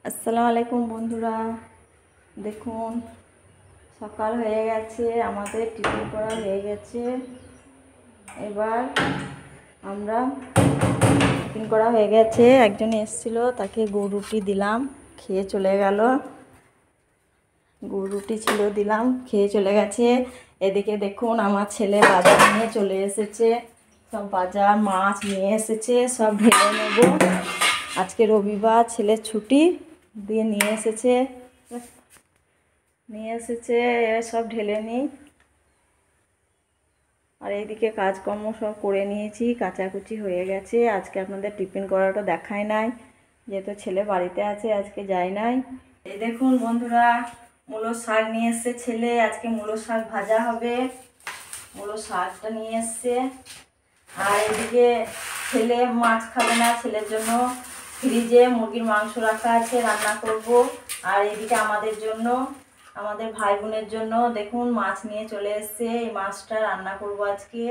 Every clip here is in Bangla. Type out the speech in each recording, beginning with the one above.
আসসালামু আলাইকুম বন্ধুরা, দেখুন সকাল হয়ে গেছে, আমাদের টিফিন করা হয়ে গেছে। এবার আমরা টিফিন করা হয়ে গেছে, একজন এসেছিল তাকে গুড় রুটি দিলাম, খেয়ে চলে গেল। গুড় রুটি ছিল, দিলাম, খেয়ে চলে গেছে। এদিকে দেখুন আমার ছেলে বাজার নিয়ে চলে এসেছে, সব বাজার মাছ নিয়ে এসেছে, সব ঢেলে নেব। আজকে রবিবার, ছেলের ছুটি দিয়ে নিয়ে এসেছে সব ঢেলে নিই। আর এইদিকে কাজকর্ম সব করে নিয়েছি, কাচাকুচি হয়ে গেছে। আজকে আপনাদের টিফিন করাটা দেখায় নাই, যেহেতু ছেলে বাড়িতে আছে, আজকে যায় নাই। এই দেখুন বন্ধুরা, মূলো শাক নিয়ে এসছে ছেলে, আজকে মূলো শাক ভাজা হবে। মূলো শাকটা নিয়ে এসছে। আর এদিকে ছেলে মাছ খাবে না, ছেলের জন্য ফ্রিজে মুরগির মাংস রাখা আছে, রান্না করব। আর এদিকে আমাদের জন্য, আমাদের ভাই বোনের জন্য দেখুন মাছ নিয়ে চলে এসছে, এই মাছটা রান্না করব আজকে।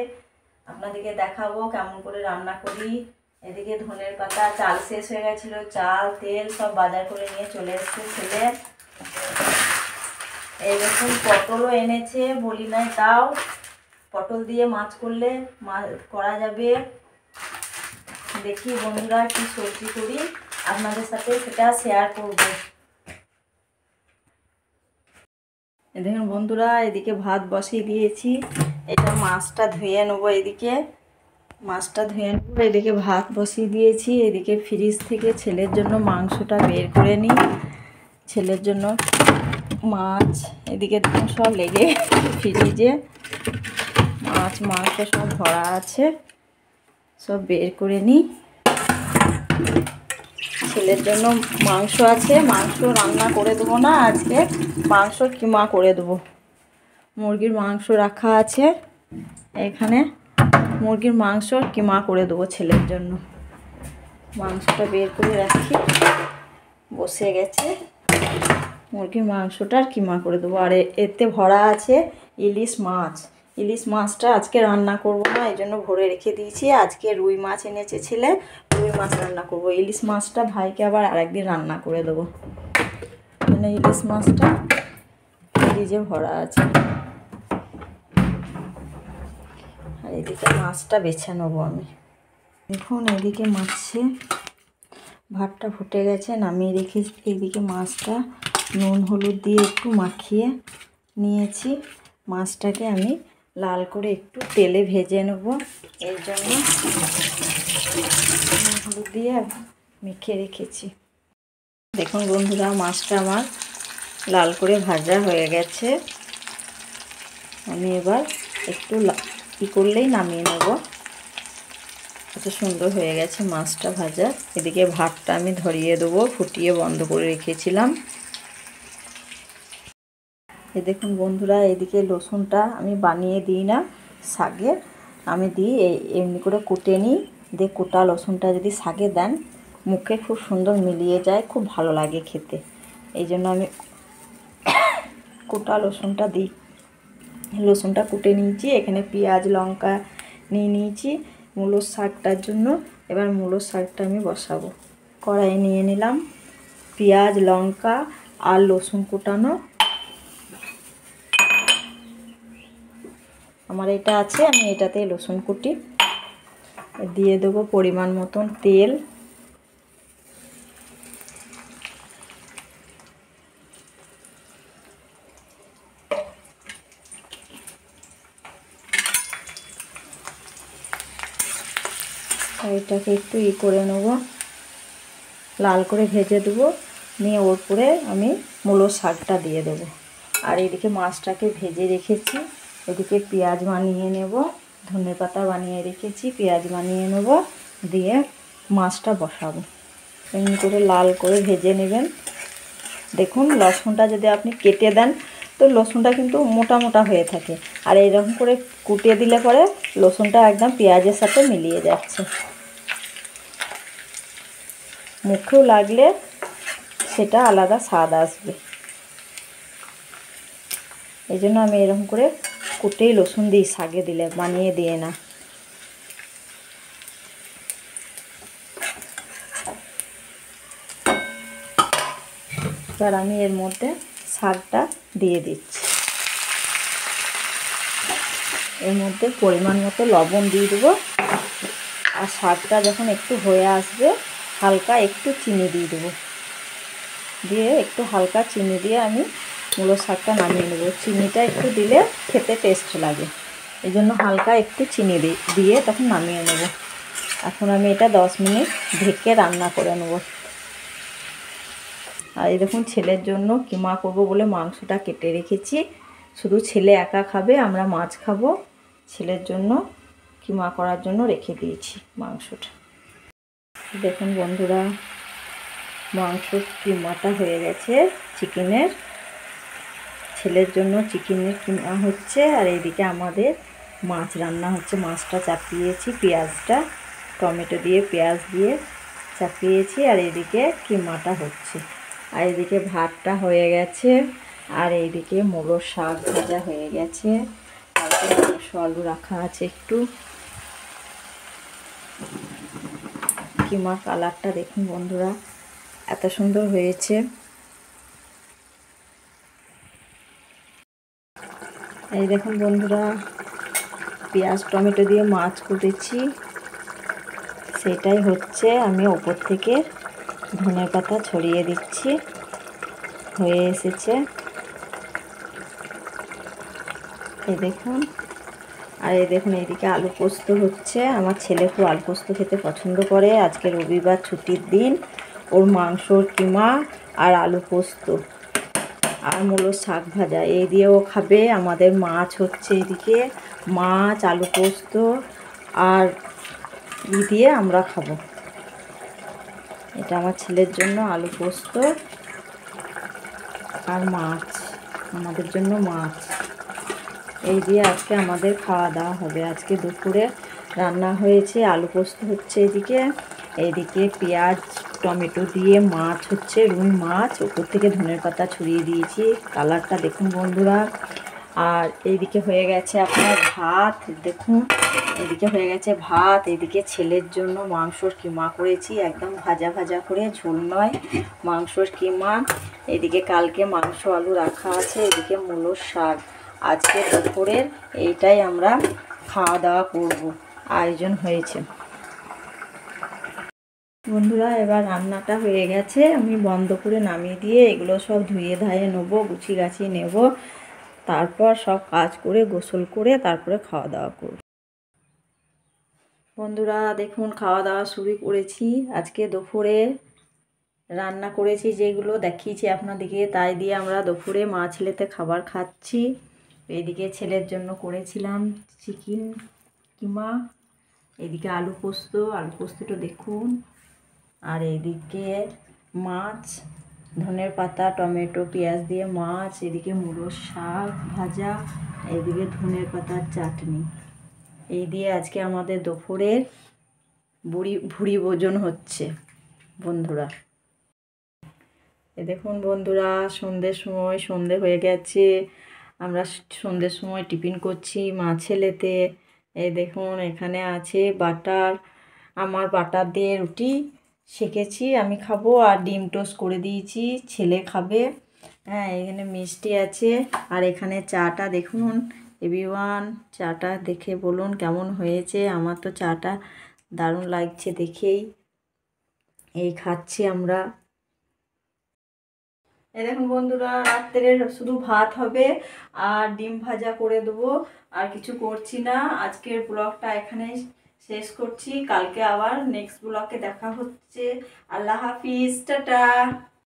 আপনাদেরকে দেখাবো কেমন করে রান্না করি। এদিকে ধনের পাতা, চাল শেষ হয়ে গেছিলো, চাল তেল সব বাজার করে নিয়ে চলে এসছে ছেলে। এই দেখুন পটলও এনেছে, বলি নাই তাও পটল দিয়ে মাছ করলে করা যাবে। দেখি বন্ধুরা কি সবজি করি, আপনাদের সাথে সেটা শেয়ার করব। দেখুন বন্ধুরা, এদিকে ভাত বসিয়ে দিয়েছি, এটা মাছটা ধুয়ে নেবো। এদিকে মাছটা ধুয়ে নেবো, এদিকে ভাত বসিয়ে দিয়েছি। এদিকে ফ্রিজ থেকে ছেলের জন্য মাংসটা বের করে নিই, ছেলের জন্য মাছ। এদিকে দেখুন সব লেগে ফ্রিজে মাছ মাংস সব ভরা আছে, সব বের করে নিই। ছেলের জন্য মাংস আছে, মাংস রান্না করে দেবো না আজকে, মাংস কিমা করে দেবো। মুরগির মাংস রাখা আছে এখানে, মুরগির মাংস কিমা করে দেবো ছেলের জন্য। মাংসটা বের করে রাখি, বসে গেছে, মুরগির মাংসটার কিমা করে দেবো। আর এতে ভরা আছে ইলিশ মাছ। ইলিশ মাছটা আজকে রান্না করব না, এই জন্য ভরে রেখে দিয়েছি। আজকে রুই মাছ এনেছে ছেলে, রুই মাছ রান্না করব। ইলিশ মাছটা ভাইকে আবার আরেকদিন রান্না করে দেবো, মানে ইলিশ মাছটা ফ্রিজে ভরা আছে। আর এদিকে মাছটা বেছে নেবো আমি। দেখুন এদিকে মাছে ভাতটা ফুটে গেছে, নামিয়ে রেখেছি। এদিকে মাছটা নুন হলুদ দিয়ে একটু মাখিয়ে নিয়েছি। মাছটাকে আমি লাল করে একটু তেলে ভেজে নেব, এর জন্য নুন হলুদ দিয়ে মেখে রেখেছি। দেখুন বন্ধুরা, মাছটা আমার লাল করে ভাজা হয়ে গেছে। আমি এবার একটু করলেই নামিয়ে নেব। কত সুন্দর হয়ে গেছে মাছটা ভাজা। এদিকে ভাতটা আমি ধরিয়ে দেবো, ফুটিয়ে বন্ধ করে রেখেছিলাম। এই দেখুন বন্ধুরা, এদিকে রসুনটা আমি বানিয়ে দিই না শাকে, আমি দিই এমনি করে কুটে নিই। দিয়ে কোটা রসুনটা যদি শাকে দেন, মুখে খুব সুন্দর মিলিয়ে যায়, খুব ভালো লাগে খেতে। এই জন্য আমি কোটা রসুনটা দিই। রসুনটা কুটে নিয়েছি, এখানে পেঁয়াজ লঙ্কা নিয়ে নিয়েছি মূলোর শাকটার জন্য। এবার মূলোর শাকটা আমি বসাবো। কড়াই নিয়ে নিলাম, পেঁয়াজ লঙ্কা আর রসুন কুটানো আমার এটা আছে, আমি এটাতে রসুন কুটি দিয়ে দেবো। পরিমাণ মতন তেল, এটাকে একটু করে নেব, লাল করে ভেজে দেবো। নিয়ে ওর উপরে আমি মূলোর শাকটা দিয়ে দেবো। আর এদিকে মাছটাকে ভেজে রেখেছি, এদিকে পেঁয়াজ বানিয়ে নেব, ধনেপাতা বানিয়ে রেখেছি, পেঁয়াজ বানিয়ে নেব, দিয়ে মাছটা বসাবো। এমনি করে লাল করে ভেজে নেবেন। দেখুন রসুনটা যদি আপনি কেটে দেন, তো রসুনটা কিন্তু মোটা মোটা হয়ে থাকে, আর এইরকম করে কুটে দিলে পরে রসুনটা একদম পেঁয়াজের সাথে মিলিয়ে যাচ্ছে। মুখেও লাগলে সেটা আলাদা স্বাদ আসবে। এই জন্য আমি এরকম করে কুটেই রসুন দিই শাকে দিলে, বানিয়ে দিয়ে না। এবার আমি এর মধ্যে শাকটা দিয়ে দিচ্ছি। এর মধ্যে পরিমাণ মতো লবণ দিয়ে দেবো। আর শাকটা যখন একটু হয়ে আসবে হালকা একটু চিনি দিয়ে দেবো। দিয়ে একটু হালকা চিনি দিয়ে আমি মূলো শাকটা নামিয়ে নেব। চিনিটা একটু দিলে খেতে টেস্ট লাগে, এই জন্য হালকা একটু চিনি দিয়ে তখন নামিয়ে নেব। এখন আমি এটা 10 মিনিট ঢেকে রান্না করে নেব। আর এই দেখুন ছেলের জন্য কিমা করব বলে মাংসটা কেটে রেখেছি। শুধু ছেলে একা খাবে, আমরা মাছ খাবো। ছেলের জন্য কিমা করার জন্য রেখে দিয়েছি মাংসটা। দেখুন বন্ধুরা, মাংসর কিমাটা হয়ে গেছে চিকেনের। ছেলের জন্য চিকেনের কিমা হচ্ছে, আর এইদিকে আমাদের মাছ রান্না হচ্ছে। মাছটা চাপিয়েছি, পেঁয়াজটা টমেটো দিয়ে পেঁয়াজ দিয়ে চাপিয়েছি, আর এইদিকে কিমাটা হচ্ছে। আর এইদিকে ভাতটা হয়ে গেছে, আর এইদিকে মূলোর শাক ভাজা হয়ে গেছে। তারপরে মাংস আলু রাখা আছে একটু। কিমার কালারটা দেখুন বন্ধুরা, এত সুন্দর হয়েছে। এই দেখুন বন্ধুরা, পেঁয়াজ টমেটো দিয়ে মাছ কুটেছি, সেটাই হচ্ছে। আমি ওপর থেকে ধনেপাতা ছড়িয়ে দিচ্ছি। হয়ে এসেছে, এই দেখুন। আর এই দেখুন এইদিকে আলু পোস্ত হচ্ছে। আমার ছেলে খুব আলু পোস্ত খেতে পছন্দ করে। আজকে রবিবার ছুটির দিন, ওর মাংসর কিমা আর আলু পোস্ত আর মূলোর শাক ভাজা এই দিয়েও খাবে। আমাদের মাছ হচ্ছে এদিকে, মাছ আলু পোস্ত আর দিয়ে আমরা খাবো। এটা আমার ছেলের জন্য আলু পোস্ত আর মাছ, আমাদের জন্য মাছ। এই দিয়ে আজকে আমাদের খাওয়া দাওয়া হবে। আজকে দুপুরে রান্না হয়েছে, আলু পোস্ত হচ্ছে এদিকে, এইদিকে পেঁয়াজ টমেটো দিয়ে মাছ হচ্ছে, রুই মাছ। উপর থেকে ধনের পাতা ছড়িয়ে দিয়েছি, কালারটা দেখুন বন্ধুরা। আর এইদিকে হয়ে গেছে আপনার ভাত, দেখুন এদিকে হয়ে গেছে ভাত। এদিকে ছেলের জন্য মাংসর কিমা করেছি, একদম ভাজা ভাজা করে, ঝোল নয়, মাংসর কিমা। এদিকে কালকে মাংস আলু রাখা আছে, এদিকে মূলোর শাক। আজকে দুপুরের এইটাই আমরা খাওয়া দাওয়া করব, আয়োজন হয়েছে বন্ধুরা। এবার রান্নাটা হয়ে গেছে, আমি বন্ধ করে নামিয়ে দিয়ে এগুলো সব ধুয়ে ধায়ে নেবো, গুছিয়ে গাছিয়ে নেব। তারপর সব কাজ করে গোসল করে তারপরে খাওয়া দাওয়া করব। বন্ধুরা দেখুন, খাওয়া দাওয়া শুরু করেছি। আজকে দুপুরে রান্না করেছি যেগুলো দেখিয়েছি আপনাদেরকে, তাই দিয়ে আমরা দুপুরে মা ছেলেতে খাবার খাচ্ছি। এদিকে ছেলের জন্য করেছিলাম চিকেন কিমা, এদিকে আলু পোস্ত, আলু পোস্তটা দেখুন। আর এইদিকে মাছ, ধনের পাতা টমেটো পেঁয়াজ দিয়ে মাছ, এদিকে মূলোর শাক ভাজা, এইদিকে ধনের পাতার চাটনি। এই দিয়ে আজকে আমাদের দুপুরের ভুড়ি ভোজন হচ্ছে বন্ধুরা। এ দেখুন বন্ধুরা, সন্ধে হয়ে গেছে। আমরা সন্ধ্যের সময় টিফিন করছি মা ছেলেতে। এই দেখুন এখানে আছে বাটার, আমার বাটার দিয়ে রুটি সেকেছি, আমি খাবো। আর ডিম টোস্ট করে দিয়েছি, ছেলে খাবে। হ্যাঁ, এখানে মিষ্টি আছে। আর এখানে চাটা দেখুন এভরিওয়ান, চাটা দেখে বলুন কেমন হয়েছে। আমার তো চাটা দারুণ লাগছে দেখেই। এই খাচ্ছি আমরা। এই দেখুন বন্ধুরা, রাত্রে শুধু ভাত হবে আর ডিম ভাজা করে দেবো, আর কিছু করছি না। আজকের ব্লগটা এখানেই শেষ করছি, কালকে আবার নেক্সট ব্লগে দেখা হচ্ছে। আল্লাহ হাফিজ, টাটা।